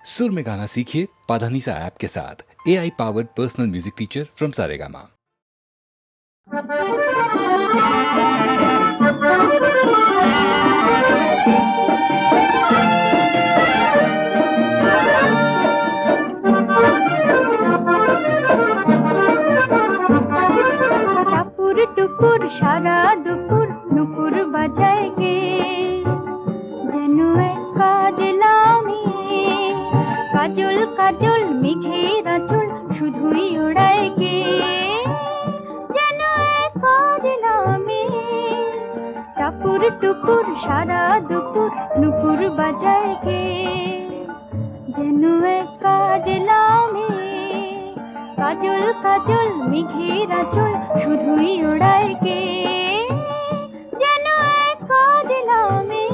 सुर में गाना सीखिए पाधानीसा ऐप के साथ। AI powered personal music teacher from Saregama. टुकुर टुकुर सारा दुपुर नुपुर বাজায় কে যেন এক কাজলামি কাজল কাজল মেঘের আঁচল শুধুই ওড়ায় কে যেন এক কাজলামি টাপুর টুকুর সারা দুপুর নুপুর বাজায় কে যেন এক কাজলামি কাজল কাজল মেঘের আঁচল শুধুই ওড়ায় কে যেন এক কাজলামি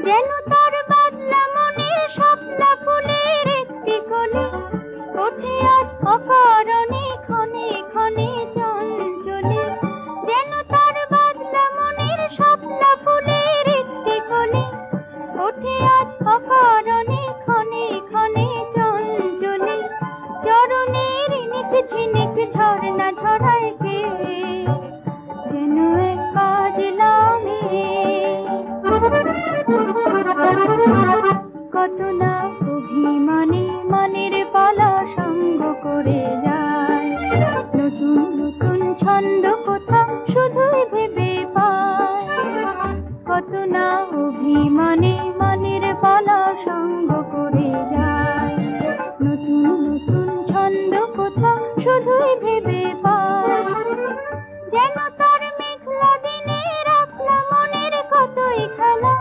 যেন তার বাদলা মনের স্বপ্না ফুলের একটি কলি ওঠে আজ অকারণে ক্ষণে ক্ষণে চঞ্চলে যেন তার বাদলা মনের স্বপ্না ফুলের একটি কলি ওঠে আজ অকারণে ক্ষণে ক্ষণে চঞ্চলে চরণের নিক ঝিনিক ঝর্ণা ঝরায় কে যেন এক কাজলামি কত না অভিমানে মনের পালা সঙ্গ করে যায় নতুন নতুন ছন্দ কোথা শুধুই ভেবে পায় কত না অভিমানে মনের পালা সঙ্গ করে যায় নতুন নতুন ছন্দ কোথা শুধুই ভেবে পায় যেন তার মেঘলা দিনে রাখলা মনের কতই খেলা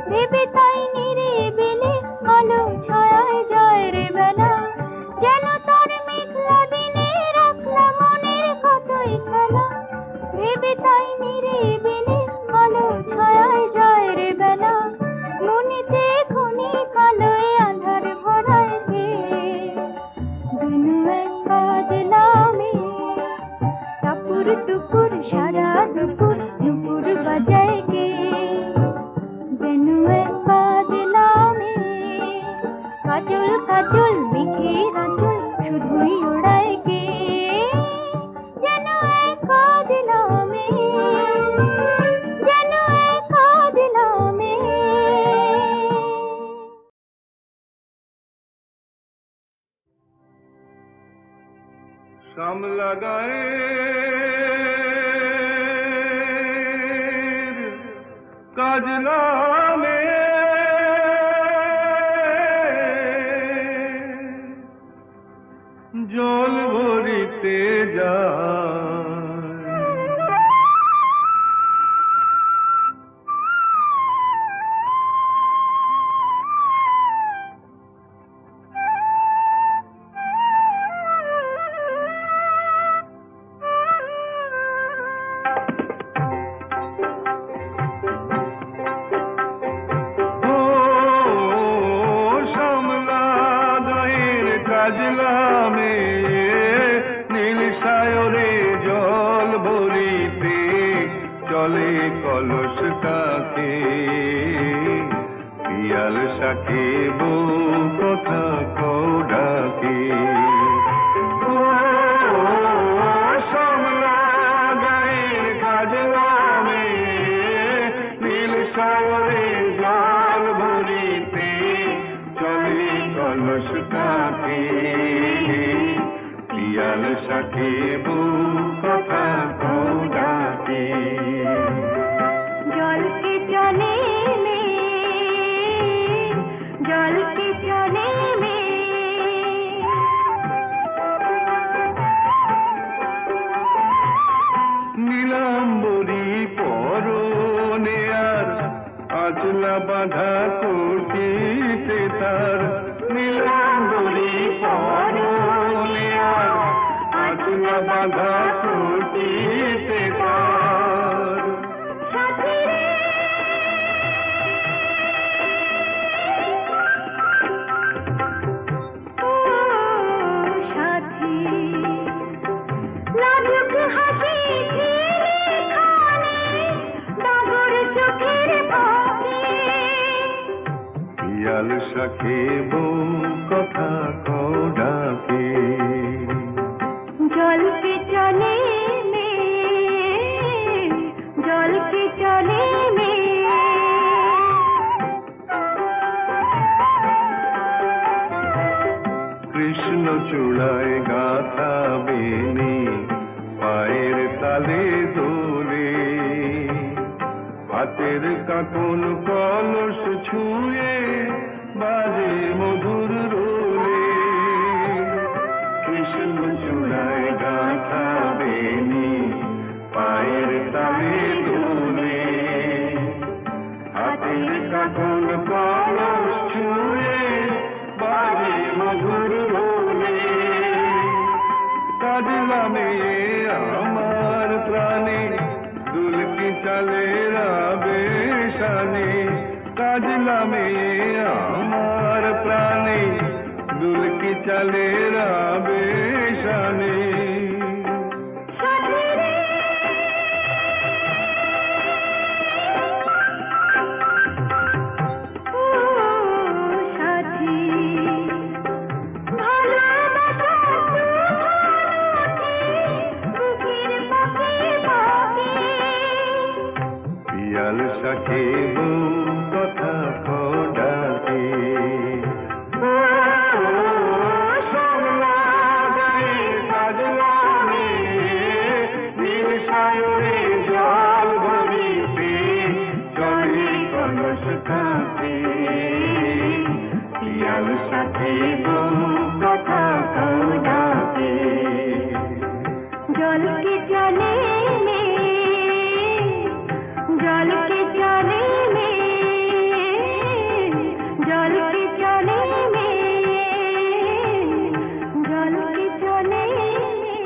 ভেবে তাই নিরিবিলি আলো ছায়ায় যায় রে বেলা যেন তার মেঘলা দিনে রাখলা মনের কতই খেলা ভেবে তাই নিরিবিলি আলো ছায়ায় যায় রে বেলা মনেতে ক্ষণিক আলোয় আঁধার ভরায় কে যেন এক কাজলামি টাপুর টুকুর সারা দুপুর নুপুর বাজায় কে যেন এক কাজলামি কাজল কাজল মেঘের আঁচল শুধুই ওড়ায় কে যেন এক কাজলামি যেন এক কাজলামি শ্যামলা গায়ের কাজলামে জল ভরিতে যায় কাজলামে নীল সায়রে জল ভরিতে চলে কলস কাকে পিয়াল শাকে বউ কথা কও ডাকে শ্যামলা গায়ের কাজলামে নীল সায়রে জল ভরিতে চলে কলস কাকে পিয়াল শাকে বউ কথা কও ডাকে জলকে চলে মে জলকে চলে মে নীলাম্বরী পরনে আর আচলা বাঁধা করতিতে তার নীলাম্বরী পরনে আর আচলা বাঁধা করতিতে তার সাথী রে পিয়াল শাকে বউ কথা কও ডাকে জলকে চলে মেয়ে, জলকে চলে মেয়ে। কৃষ্ণ চূড়ায় গাথা বেনি পায়ের তালে দোলে হাতের কাকন কলস ছুঁয়ে বাজে মধুর রোলে কৃষ্ণ চূড়ায় গাথা বেনি পায়ের তালে দোলে হাতের কাকন কলস ছুঁয়ে বাজে মধুর রোলে কাজলা মেয়ে আমার প্রাণে দুলকি চালে রাবে শানে কাজলা মেয়ে আমার প্রাণে দুলকি চালে রাবে শানে সাথী রে, ও সাথী, ভালোবাসার তুফান বুকের বুকে বকে। পিয়াল শাকে বউ কথা কও ডাকে ও সোনা গায়ে কাজলা মেয়ে নীল সায়রে জল ভরিতে চলে কলস কাঁপে পিয়াল শাকে বউ কথা কও ডাকে জলকে চলে মেয়ে, জলকে চলে মেয়ে, জলকে চলে মেয়ে, জলকে চলে মেয়ে।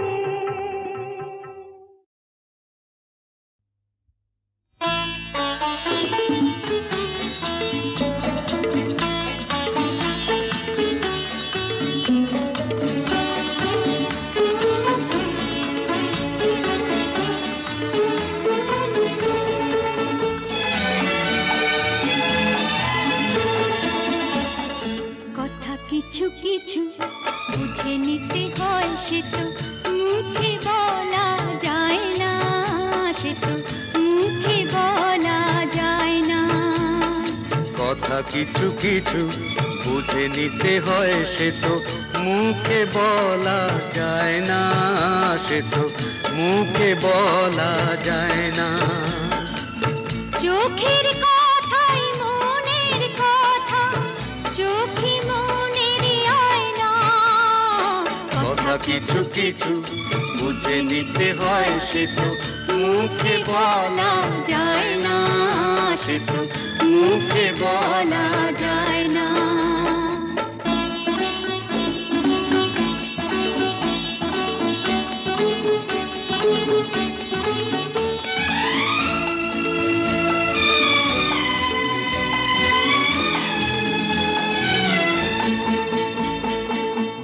কথা কিছু কিছু বুঝে নিতে হয়, সে তো মুখে বলা যায় না, সে তো মুখে বলা যায় না। কথা কিছু কিছু বুঝে নিতে হয়, সে তো মুখে বলা যায় না, সে তো মুখে বলা যায় না। চোখের কথাই মনের কথা, চোখে মনের আয়না। কথা কিছু কিছু বুঝে নিতে হয়, সে তো মুখে বলা যায় না, সে তো মুখে বলা যায় না।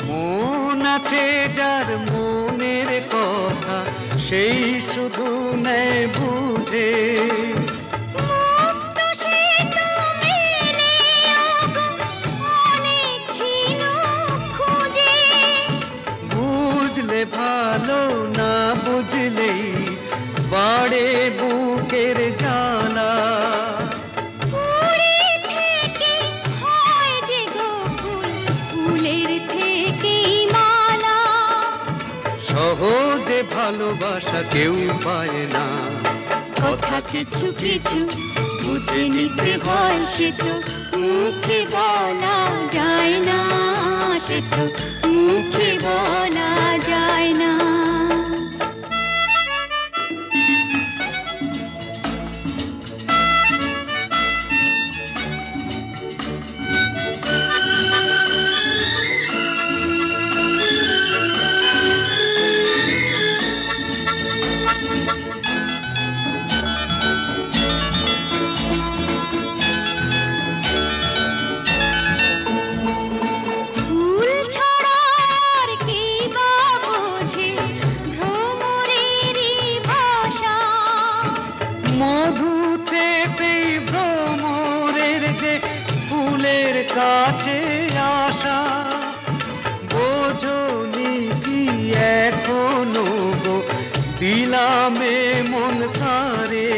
মন আছে যার মনের কথা, সেই শুধু নেয় বুঝে। মুক্ত সে তো মেলে আগো অনেক ছিল খুঁজে। বুঝলে ভালো, না বুঝলেই বাড়ে বুকের জ্বালা। ফুলে থেকে হয় যে গো ফুল, ফুলের থেকেই মালা। সহজে ভালোবাসা কেউ পায় না। কথা কিছু কিছু বুঝে নিতে হয়, সে তো মুখে বলা যায় না, সে তো মুখে বলা যায় না। ফুল ছড়া কাছে আসা বোঝনি কি এখনো গো দিলামে মন কারে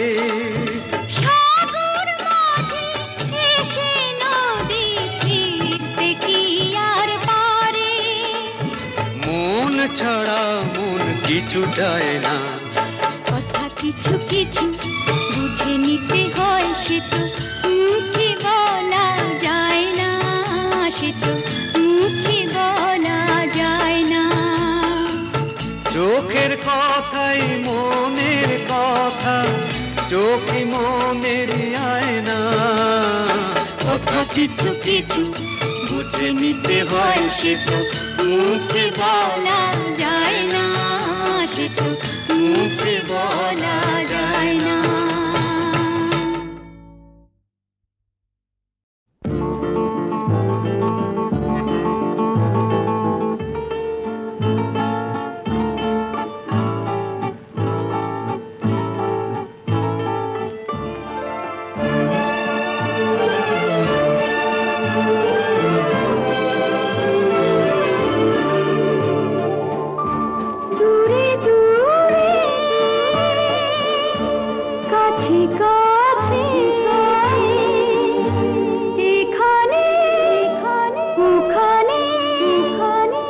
সাগর মাঝে এসে নদী ফিরতে কি আর পারে মন ছাড়া মন কিছু চায় না কথা কিছু কিছু বুঝে নিতে হয় সে তো মুখে বলা যায় না সে তো মুখে বলা যায় না চোখের কথাই মনের কথা চোখে মনের আয়না কথা কিছু কিছু বুঝে নিতে হয় সে তো মুখে বলা যায় না সে তো মুখে বলা যায় না দূরে দূরে কাছে কাছে এখানে ওখানে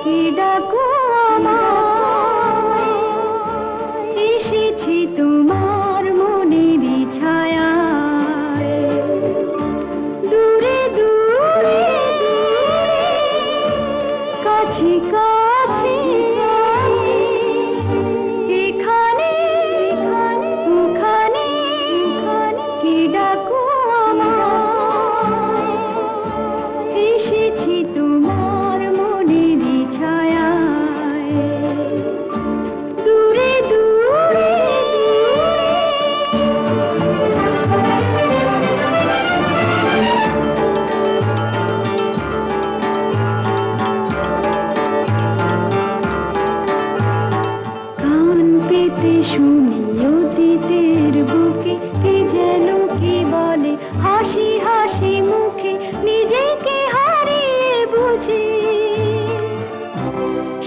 কে ডাকো আমায় এসেছি তোমার মনেরই ছায়ায় দূরে দূরে কাছে কাছে এখানে ওখানে কে ডাকো আমায় এসেছি তোমার মনেরই ছায়ায় দূরে দূরে কান পেতে শুনি অতীতের বুকে কে যেন কি বলে হাসি হাসি মুখে নিজেকে হারিয়ে বুঝি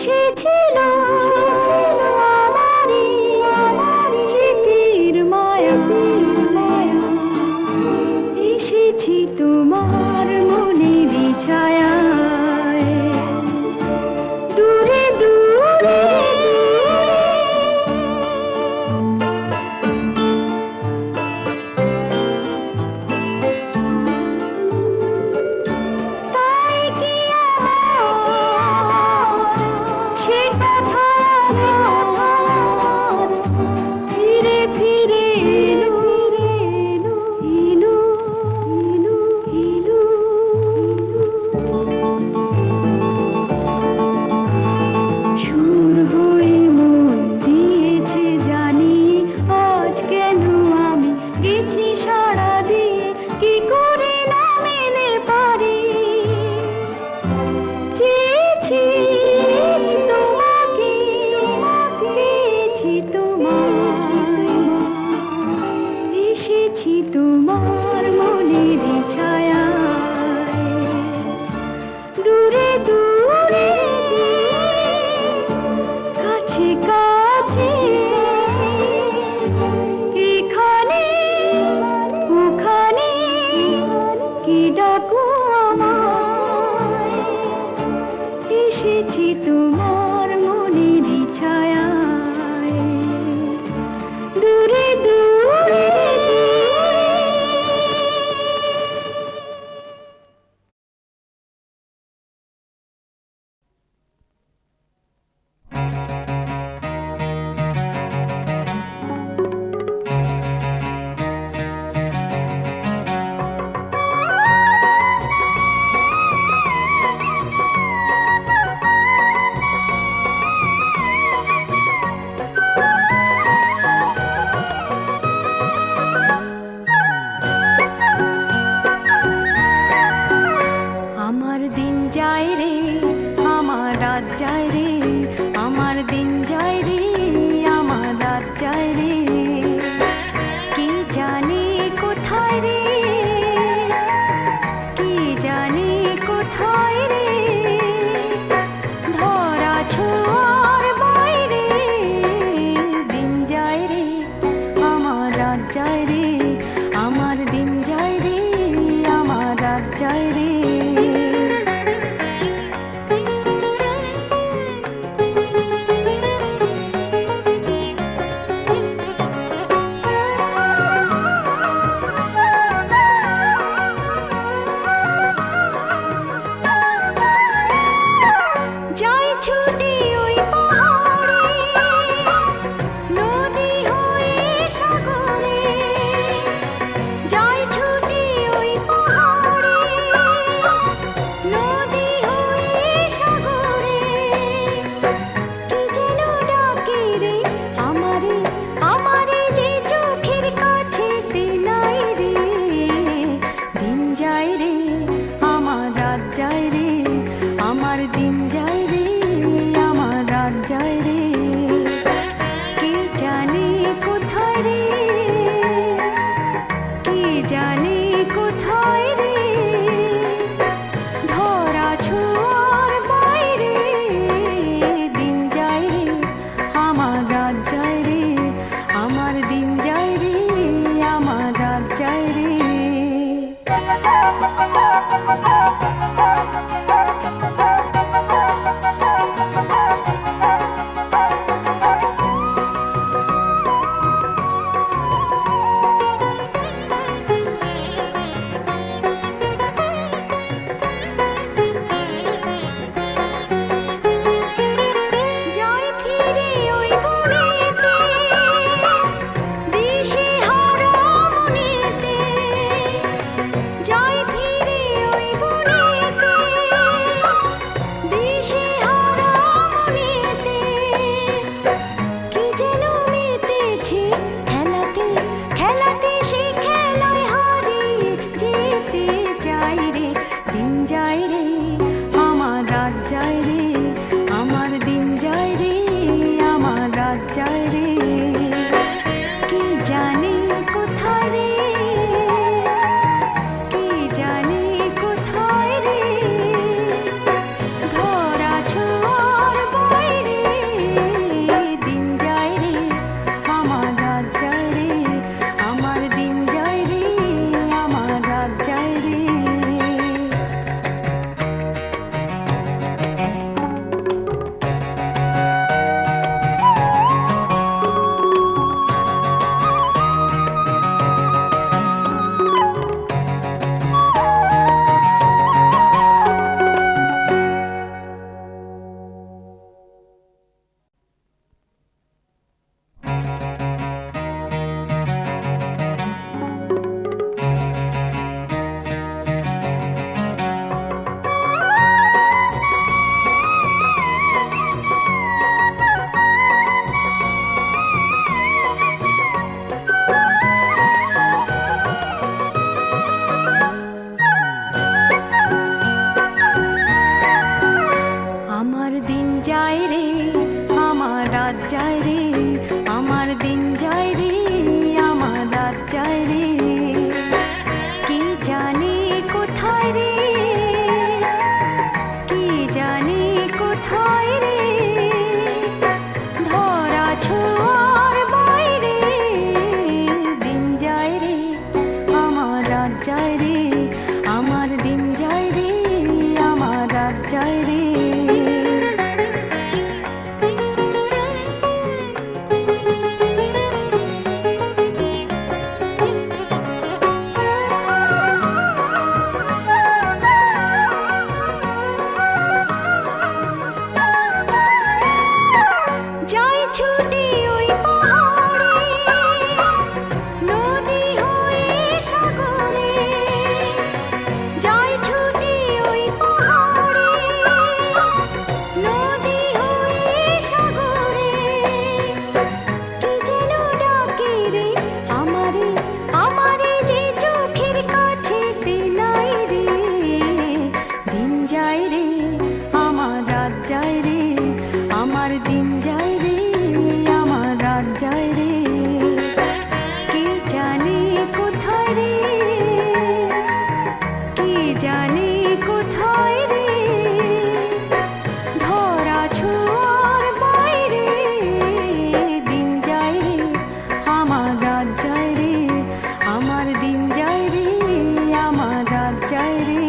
সে ছিল আমারই স্মৃতির মায়া এসেছি তোমার মনেরই ছায়ায় দূরে দূরে তাই কি আমার সে কথা আমার ফিরে ফিরে এলো এলো এলো এলো সুর হয়ে মন দিয়েছে জানি আজ কেন আমি গেছি সাড়া দিয়ে কি করে না মেনে পারি চেয়েছি তোমাকে পেয়েছি তোমায় এসেছি তোমার মনেরই ছায়ায় দূরে দূরে কাছে কাছে এখানে ওখানে কি ডাকো আমায় এসেছি তোমার মনেরই ছায়ায় দূরে দূরে আমার দিন যায় রে আমার রাত যায় রে আমার দিন যায় রে আমার রাত যায় রে কে জানে কোথায় রে কে জানে দিন যায় রে আমার রাত যায় রে কে জানে কোথায় রে কে জানে কোথায় রে ধরা ছোঁয়ার বাইরে দিন যায় রে আমার রাত যায় রে আমার দিন যায় রে আমার রাত যায় রে যাই ফিরে ওই বনেতে দিশে হারা মনেতে যাই ফিরে ওই বনেতে দিশে হারা মনেতে কি যেন মেতেছে খেলাতে খেলাতে সেই খেলায় হারিয়ে যেতে চাই রে দিন যায় রে আমার রাত যায় রে আমার দিন যায় রে আমার রাত যায় রে কে জানে কোথায় রে কে জানে কোথায় রে ধরা ছোঁয়ার বাইরে দিন যায় রে আমার রাত যায় রে আমার দিন যায় রে আমার রাত যায় রে আমার দিন যায় রে আমার রাত যায় রে আমার দিন যায় রে আমার রাত যায় রে কে জানে কোথায় রে কে জানে কোথায় রে ধরা ছোঁয়ার বাইরে দিন যায় রে আমার রাত যায় রে আমার দিন যায় রে আমার রাত যায় রে যাই ছুটে ওই পাহাড়ে নদী হয়ে সাগরে যাই ছুটে ওই পাহাড়ে নদী হয়ে সাগরে কি যেন ডাকে রে আমারে আমারে যে চোখের কাছেতে নাই রে দিন যায় রে আমার রাত যায় রে আমার দিন যায় রে আমার রাত যায় রে কে জানে কোথায় রে কে জানে কোথায় রে ধরা ছোঁয়ার বাইরে দিন যায় রে আমার রাত যায় রে আমার দিন যায় রে আমার রাত যায় রে